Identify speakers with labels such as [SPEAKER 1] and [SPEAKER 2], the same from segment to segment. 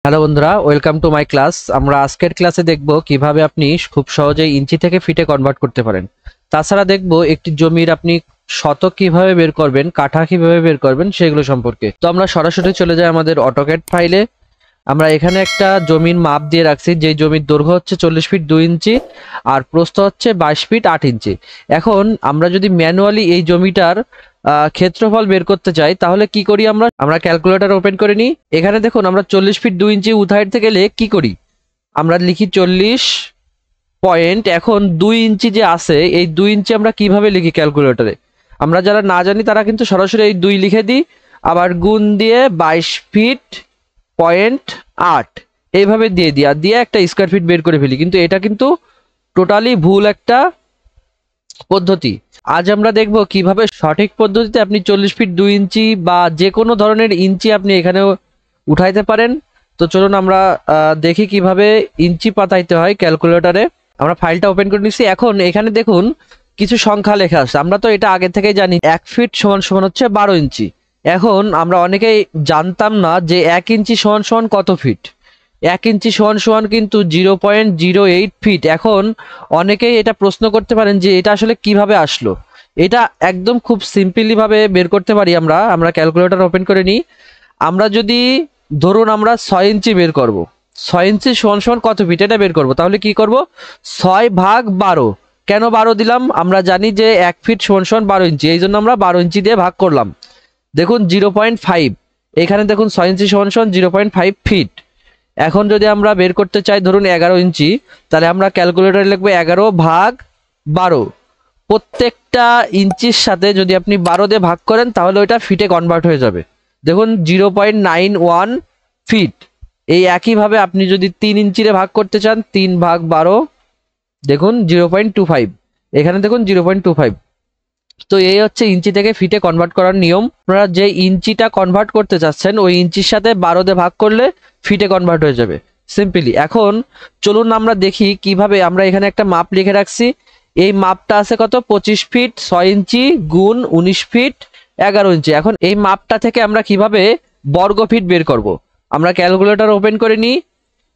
[SPEAKER 1] Hello বন্ধুরা, welcome to my class. আমরা আজকের ক্লাসে দেখব কিভাবে আপনি খুব সহজেই ইঞ্চি থেকে ফিটে কনভার্ট করতে পারেন। তাছাড়া দেখব একটি জমির আপনি শতক কিভাবে বের করবেন, কাঠা কিভাবে বের করবেন সেগুলো সম্পর্কে। তো আমরা সরাসরি চলে যাই আমাদের অটোক্যাড ফাইলে। আমরা এখানে একটা জমির মাপ দিয়ে রাখছি, যে জমির দৈর্ঘ্য হচ্ছে 40 ফিট 2 ইঞ্চি আর প্রস্থ হচ্ছে 22 ফিট 8 ইঞ্চি। এখন আমরা যদি ম্যানুয়ালি এই জমিটার ক্ষেত্রফল বের করতে চাই তাহলে কি করি? আমরা ক্যালকুলেটর ওপেন করে নিই। এখানে দেখুন আমরা 40 ফিট 2 ইঞ্চি উঠাইতে গেলে কি করি? আমরা লিখি 40 পয়েন্ট, এখন 2 ইঞ্চি যে আছে এই 2 ইঞ্চি আমরা কিভাবে লিখি ক্যালকুলেটরে? আমরা যারা না জানি তারা কিন্তু সরাসরি এই 2 লিখে দিই, আবার গুণ দিয়ে 22 ফিট পয়েন্ট 8 এইভাবে দিয়ে একটা স্কোয়ার ফিট বের করে ফেলি, কিন্তু এটা কিন্তু টোটালি ভুল একটা পদ্ধতি। আজ আমরা দেখব কিভাবে সঠিক পদ্ধতিতে আপনি 40 ফিট 2 ইঞ্চি বা যে কোনো ধরনের ইঞ্চি আপনি এখানে উঠাইতে পারেন। তো চলুন আমরা দেখি কিভাবে ইঞ্চি পাতাইতে হয় ক্যালকুলেটরে। আমরা ফাইলটা ওপেন করে নিচ্ছি। এখন এখানে দেখুন কিছু সংখ্যা লেখা আছে, আমরা তো এটা আগে থেকেই জানি। 1 ফিট সমান সমান হচ্ছে 12 ইঞ্চি। এখন আমরা অনেকেই জানতাম না যে 1 ইঞ্চি সমান সমান কত ফিট। 1 ইঞ্চি সমান সমান কিন্তু 0.08 ফিট। এখন অনেকেই এটা প্রশ্ন করতে পারেন যে এটা আসলে কিভাবে আসলো। এটা একদম খুব সিম্পলি ভাবে বের করতে পারি। আমরা ক্যালকুলেটর ওপেন করে নিই। আমরা যদি ধরুন আমরা 6 ইঞ্চি বের করব, 6 ইঞ্চি সমান সমান কত ফিট এটা বের করব, তাহলে কি করব? 6 ভাগ 12। কেন 12 দিলাম? আমরা জানি যে 1 ফিট সমান সমান 12 ইঞ্চি, এই জন্য আমরা 12 ইঞ্চি দিয়ে ভাগ করলাম। দেখুন 0.5, এখানে দেখুন 6 ইঞ্চি সমান সমান 0.5 ফিট। এখন যদি আমরা বের করতে চাই ধরুন 11 ইঞ্চি, তাহলে আমরা ক্যালকুলেটরে লিখবো 11 ভাগ 12। প্রত্যেকটা ইঞ্চির সাথে যদি আপনি 12 দিয়ে ভাগ করেন তাহলে ওইটা ফিটে কনভার্ট হয়ে যাবে। দেখুন 0.91 ফিট। এই একইভাবে আপনি যদি 3 ইঞ্চিরে ভাগ করতে চান, 3 ভাগ 12, দেখুন 0.25। এখানে দেখুন 0.25। তো এই হচ্ছে ইঞ্চি থেকে ফিটে কনভার্ট করার নিয়ম। আপনারা যে ইঞ্চিটা কনভার্ট করতে চাচ্ছেন ওই ইঞ্চির সাথে 12 দিয়ে ভাগ করলে ফিটে কনভার্ট হয়ে যাবে সিম্পলি। এখন চলুন আমরা দেখি কিভাবে। আমরা এখানে একটা মাপ লিখে রাখছি। এই মাপটা আছে কত? 25 ফিট 6 ইঞ্চি গুণ 19 ফিট 11 ইঞ্চি। এখন এই মাপটা থেকে আমরা কিভাবে বর্গ ফিট বের করব? আমরা ক্যালকুলেটর ওপেন করে নিই।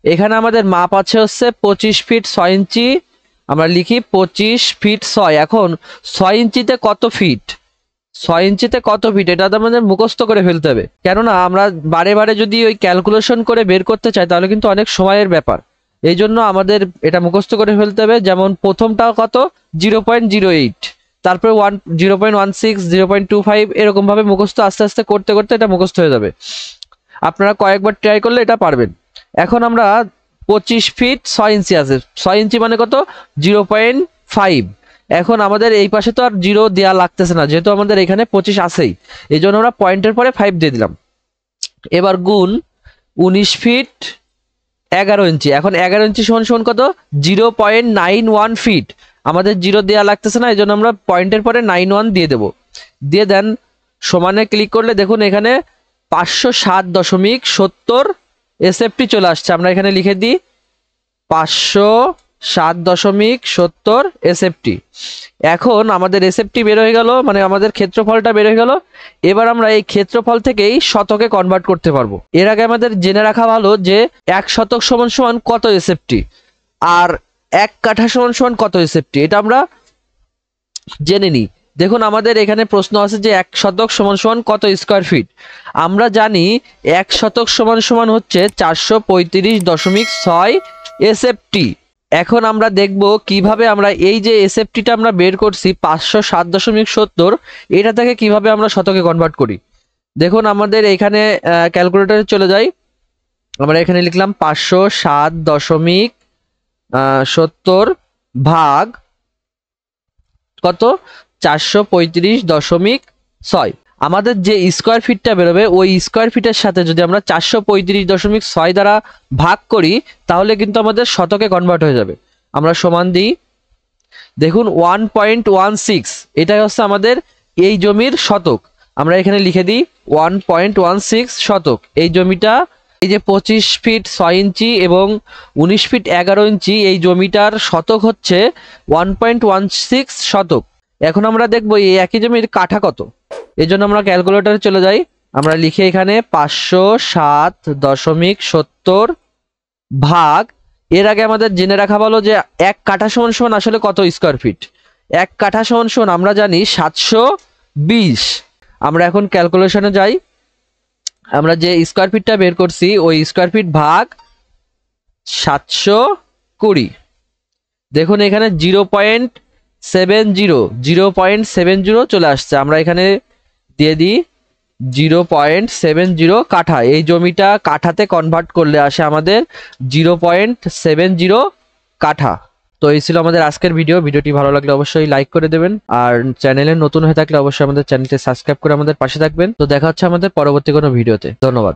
[SPEAKER 1] এখানে আমাদের মাপ আছে হচ্ছে 25 ফিট 6 ইঞ্চি। আমরা লিখি 25 ফিট 6। এখন 6 ইঞ্চিতে কত ফিট? 6 ইঞ্চিতে কত ফিট এটা তো আমাদের মুখস্থ করে ফেলতে হবে, কেননা আমরা বারে বারে যদি ওই ক্যালকুলেশন করে বের করতে চাই তাহলে কিন্তু অনেক সময়ের ব্যাপার। এই জন্য আমাদের এটা মুখস্থ করে ফেলতে হবে। যেমন প্রথমটা কত? 0.08, তারপরে 0.16, 0.25, এরকম ভাবে মুখস্থ আস্তে আস্তে করতে করতে এটা মুখস্থ হয়ে যাবে। আপনারা কয়েকবার ট্রাই করলে এটা পারবেন। এখন আমরা 25 ফিট 6 ইঞ্চি আছে, 6 ইঞ্চি মানে কত? 0.5। এখন আমাদের এই পাশে তো আর 0 দেওয়া লাগতেছে না, যেহেতু আমাদের এখানে 25 আছেই, এই জন্য আমরা পয়েন্টের পরে 5 দিয়ে দিলাম। এবার গুণ 19 ফিট 11 ইঞ্চি। এখন 11 ইঞ্চি সমান সমান কত? 0.91 ফিট। আমাদের 0 দেওয়া লাগতেছে না, এই জন্য আমরা পয়েন্টের পরে 91 দিয়ে দেব। দিয়ে দেন সমানে ক্লিক করলে দেখুন এখানে 507.70 এসএফটি চলে আসছে। আমরা এখানে লিখে দিই 507.70 এসএফটি। এখন আমাদের এসএফটি বের হয়ে গেল, মানে আমাদের ক্ষেত্রফলটা বের হয়ে গেল। এবার আমরা এই ক্ষেত্রফল থেকেই শতকে কনভার্ট করতে পারবো। এর আগে আমাদের জেনে রাখা ভালো যে 1 শতক সমান সমান কত এসএফটি আর 1 কাঠা সমান সমান কত এসএফটি, এটা আমরা জেনে নিই। দেখুন আমাদের এখানে প্রশ্ন আছে যে 1 শতক সমান সমান কত স্কোয়ার ফিট। আমরা জানি 1 শতক সমান সমান হচ্ছে 435.6 এসএফটি। এখন আমরা দেখব কিভাবে আমরা এই যে এসএফটিটা আমরা বের করছি 507.70, এটা থেকে কিভাবে আমরা শতকে কনভার্ট করি। দেখুন আমাদের এখানে ক্যালকুলেটরে চলে যাই। আমরা এখানে লিখলাম 507.70 ভাগ কত? 435.6। আমাদের যে স্কোয়ার ফিটটা বেরোবে ওই স্কোয়ার ফিটের সাথে যদি আমরা 435.6 দ্বারা ভাগ করি তাহলে কিন্তু আমাদের শতকে কনভার্ট হয়ে যাবে। আমরা সমান দিই। দেখুন 1.16, এটাই হচ্ছে আমাদের এই জমির শতক। আমরা এখানে লিখে দিই 1.16 শতক। এই জমিটা, এই যে 25 ফিট 6 ইঞ্চি এবং 19 ফিট 11 ইঞ্চি, এই জমিটার শতক হচ্ছে 1.16 শতক। এখন আমরা দেখবো এই একই জমির কাঠা কত। এই জন্য আমরা ক্যালকুলেটরে চলে যাই। আমরা লিখি এখানে 507.70 ভাগ, এর আগে আমাদের জেনে রাখা ভালো যে 1 কাঠা সমান সমান আসলে কত স্কোয়ার ফিট। 1 কাঠা সমান সমান আমরা জানি 720। আমরা এখন ক্যালকুলেশনে যাই। আমরা যে স্কোয়ার ফিটটা বের করছি ওই স্কোয়ার ফিট ভাগ 720। দেখুন এখানে 0.70 চলে আসছে। আমরা এখানে দিয়ে দিই 0.70 কাঠা। এই জমিটা কাঠাতে কনভার্ট করলে আসে আমাদের 0.70 কাঠা। তো এই ছিল আমাদের আজকের ভিডিওটি ভালো লাগলে অবশ্যই লাইক করে দেবেন, আর চ্যানেলে নতুন হয়ে থাকলে অবশ্যই আমাদের চ্যানেলটি সাবস্ক্রাইব করে আমাদের পাশে থাকবেন। তো দেখা হচ্ছে আমাদের পরবর্তী কোনো ভিডিওতে। ধন্যবাদ।